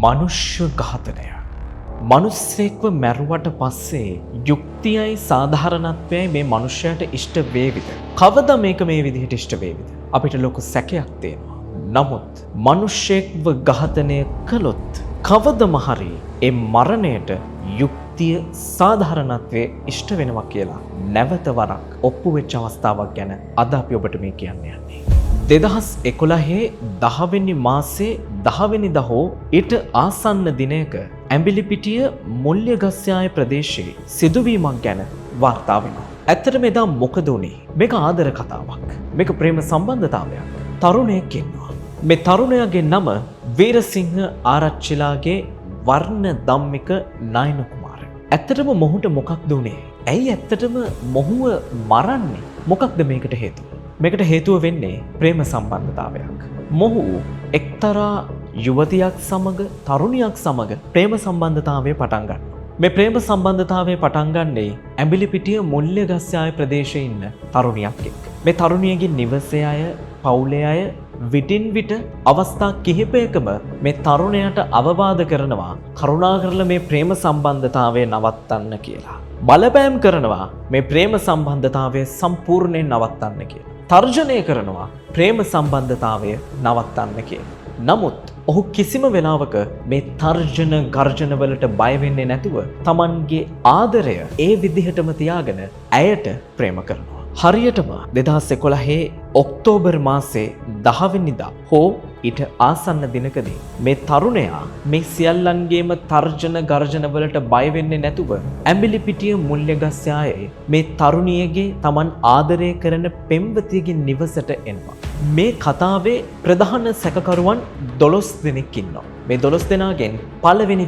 මනුෂ්‍ය ඝාතනය. මනුස්සෙක්ව මැරුවට පස්සේ යුක්තියයි සාධාරණත්වයයි මේ මනුෂ්‍යයට ඉෂ්ට වේවිද? කවදා මේක මේ විදිහට ඉෂ්ට වේවිද? අපිට ලොකු සැකයක් තියෙනවා. නමුත් මනුෂ්‍යෙක්ව ඝාතනය කළොත් කවදම හරි ඒ මරණයට යුක්තිය සාධාරණත්වයේ ඉෂ්ට වෙනවා කියලා නැවත වරක් ඔප්පු වෙච්ච අවස්ථාවක් ගැන අද අපි ඔබට මේ කියන්න යන්නේ. 2011 10 වෙනි මාසේ 10 වෙනිදා හෝ ඊට ආසන්න දිනයක ඇඹිලිපිටිය මුල්‍යගස්යාය ප්‍රදේශයේ සිදුවීමක් ගැන වාර්තා වෙනවා. ඇත්තටම එදා මොකද වුනේ? මේක ආදර කතාවක්. මේක ප්‍රේම සම්බන්ධතාවයක්. තරුණයෙක් ඉන්නවා. මේ තරුණයාගේ නම වීරසිංහ ආරච්චිලාගේ වර්ණ ධම්මික නයන කුමාර. ඇත්තටම මොහුට මොකක්ද වුනේ? ඇයි ඇත්තටම මොහුව මරන්නේ? මොකක්ද මේකට හේතුව? මේකට හේතුව වෙන්නේ ප්‍රේම සම්බන්ධතාවයක්. මොහු එක්තරා යුවතියක් සමග තරුණියක් සමග ප්‍රේම සම්බන්ධතාවය පටන් ගන්නවා. මේ ප්‍රේම සම්බන්ධතාවය පටන් ගන්නේ ඇඹිලිපිටිය මුල්‍යගස්යාය ප්‍රදේශයේ ඉන්න තරුණියක් එක්ක. මේ තරුණියගේ නිවසේ අය, පවුලේ අය විටින් විට අවස්ථා කිහිපයකම මේ තරුණයාට අවවාද කරනවා කරුණාකරලා මේ ප්‍රේම සම්බන්ධතාවය නවත්තන්න කියලා. බලපෑම් කරනවා මේ ප්‍රේම සම්බන්ධතාවය සම්පූර්ණයෙන් නවත්තන්න කියලා. තර්ජනය කරනවා ප්‍රේම සම්බන්ධතාවය නවත්තන්න කියලා. නමුත් ඔහු කිසිම වෙලාවක මේ තර්ජන ගර්ජන වලට බය වෙන්නේ නැතුව Tamanගේ ආදරය ඒ විදිහටම තියාගෙන ඇයට ප්‍රේම කරනවා. හරියටම 2011 ඔක්තෝබර් මාසේ 10 වෙනිදා හෝ ඊට ආසන්න දිනකදී මේ තරුණයා මේ සියල්ලන්ගේම තර්ජන ගර්ජන වලට බය වෙන්නේ නැතුව ඇඹිලිපිටිය මුල්‍යගස්යායේ මේ තරුණියගේ Taman ආදරය කරන පෙම්වතියගේ නිවසට එනවා. මේ කතාවේ ප්‍රධාන සැකකරුවන් 12 දෙනෙක් ඉන්නවා. මේ 12 දෙනාගෙන් පළවෙනි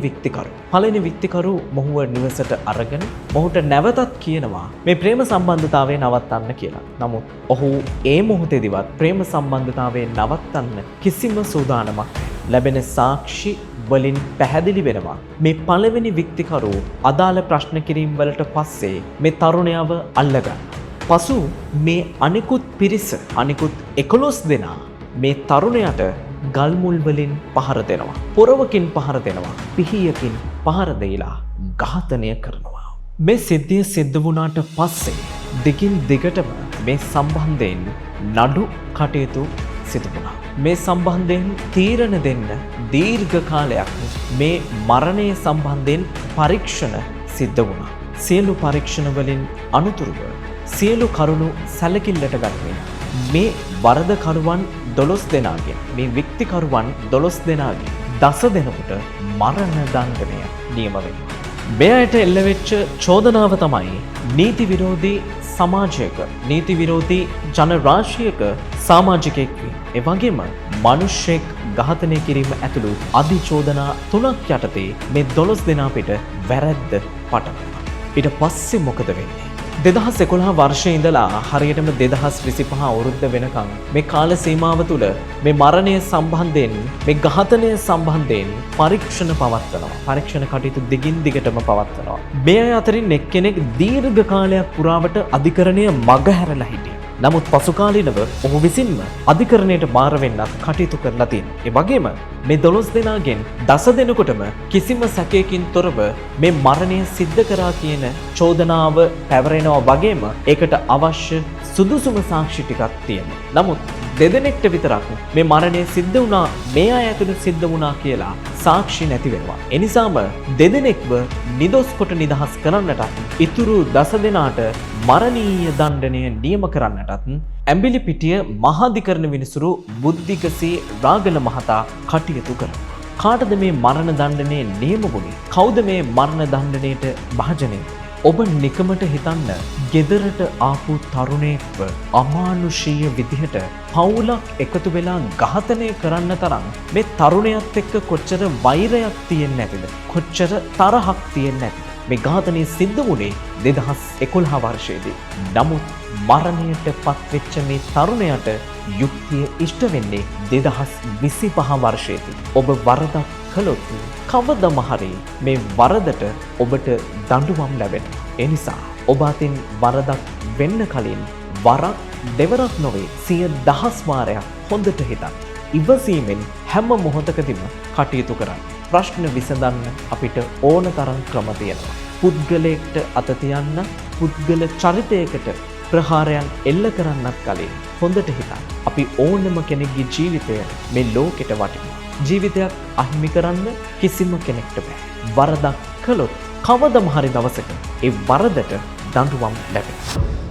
විත්තිකරු මොහුව නිවසට අරගෙන මොහුට නැවතත් කියනවා මේ ප්‍රේම සම්බන්ධතාවය නවත්තන්න කියලා. නමුත් ඔහු ඒ මොහොතේදීවත් ප්‍රේම සම්බන්ධතාවය නවත්තන්න කිසිම සූදානමක් ලැබෙන සාක්ෂි වලින් පැහැදිලි වෙනවා. මේ පළවෙනි විත්තිකරු අදාළ ප්‍රශ්න කිරීම් වලට පස්සේ මේ තරුණයව අල්ලගන්නවා. පසු මේ අනිකුත් පිරිස අනිකුත් 11 දෙනා මේ තරුණයට ගල්මුල් වලින් පහර දෙනවා. පොරවකින් පහර දෙනවා. පිහියකින් පහර දෙයිලා ඝාතනය කරනවා. මේ සිද්ධිය සිද්ධ වුණාට පස්සේ දිගින් දිගටම මේ සම්බන්ධයෙන් නඩු කටයුතු සිදු වුණා. මේ සම්බන්ධයෙන් තීරණ දෙන්න දීර්ඝ කාලයක් මේ මරණය සම්බන්ධයෙන් පරීක්ෂණ සිද්ධ වුණා. සියලු පරීක්ෂණ වලින් අනුතුරුව සියලු කරුණු සැලකිල්ලට ගනිමින් මේ වරදකරුවන් 12 දෙනාගෙන් මේ විත්තිකරුවන් 12 දෙනාගෙන් 10 දෙනෙකුට මරණ දඬුවම නියම වෙනවා. මෙයට එල්ලවෙච්ච චෝදනාව තමයි නීති විරෝධී සමාජයක නීති විරෝධී ජනරාශියක සමාජිකයෙක් වී ඒ වගේම මිනිසෙක් ඝාතනය කිරීම ඇතුළු අධිචෝදනා 3ක් යටතේ මේ 12 දෙනා පිට වැරැද්ද පටවනවා. ඊට පස්සේ මොකද වෙන්නේ? 2011 වර්ෂයේ ඉඳලා හරියටම 2025 අවුරුද්ද වෙනකන් මේ කාල සීමාව තුළ මේ මරණය සම්බන්ධයෙන් මේ ඝාතනය සම්බන්ධයෙන් පරීක්ෂණ පවත්වනවා. පරීක්ෂණ කටයුතු දිගින් දිගටම පවත්වනවා. මේ අය අතරින් එක්කෙනෙක් දීර්ඝ කාලයක් පුරාවට අධිකරණය මගහැරලා හිටියා. නමුත් පසු කාලීනව ඔහු විසින්ම අධිකරණයට බාර වෙන්නත් කටයුතු කරලා තියෙනවා. ඒ වගේම මේ 12 දෙනාගෙන් 10 දෙනෙකුටම කිසිම සැකයකින් තොරව මේ මරණය සිද්ධ කරා කියන චෝදනාව පැවරෙනවා වගේම ඒකට අවශ්‍ය සුදුසුම සාක්ෂි ටිකක් තියෙනවා. නමුත් දෙදෙනෙක්ට විතරක් මේ මරණය සිද්ධ වුණා මේ අය ඇතුළු සිද්ධ වුණා කියලා සාක්ෂි නැති වෙනවා. ඒ නිසාම දෙදෙනෙක්ව නිදොස් කොට නිදහස් කරන්නටත් ඉතුරු 10 දෙනාට මරණීය දණ්ඩනය නියම කරන්නටත් ඇඹිලිපිටිය මහාධිකරණ විනිසුරු බුද්ධිකසේ රාගල මහතා කටයුතු කරනවා. කාටද මේ මරණ දණ්ඩනය නියම වුනේ? කවුද මේ මරණ දණ්ඩනයට භාජනය? ඔබ නිකමට හිතන්න ගෙදරට ආපු තරුණයෙක්ව අමානුෂීය විදිහට පවුලක් එකතු වෙලා ඝාතනය කරන්න තරම් මේ තරුණයත් එක්ක කොච්චර වෛරයක් තියෙන්නේ නැතිද? කොච්චර තරහක් තියෙන්නේ නැතිද? මේ ඝාතනය සිද්ධ වුණේ 2011 වර්ෂයේදී. නමුත් මරණයට පත්වෙච්ච මේ තරුණයට යුක්තිය ඉෂ්ට වෙන්නේ 2025 වර්ෂයේදී. ඔබ වරදක් කළොත් කවදම හරි මේ වරදට ඔබට දඬුවම් ලැබෙනවා. ඒ නිසා ඔබ අතින් වරදක් වෙන්න කලින් වරක් දෙවරක් නොවේ 100,000 වාරයක් හොඳට හිතන්න. ඉවසීමෙන් හැම මොහොතකදීම කටයුතු කරන්න. ප්‍රශ්න විසඳන්න අපිට ඕන තරම් ක්‍රම තියෙනවා. පුද්ගලයෙක්ට අත තියන්න, පුද්ගල චරිතයකට ප්‍රහාරයන් එල්ල කරන්නත් කලින් හොඳට හිතන්න. අපි ඕනම කෙනෙක්ගේ ජීවිතය මේ ලෝකෙට වටිනවා. ජීවිතයක් අහිමි කරන්න කිසිම කෙනෙක්ට බෑ. වරදක් කළොත් කවදම හරි දවසක ඒ වරදට දඬුවම් ලැබෙනවා.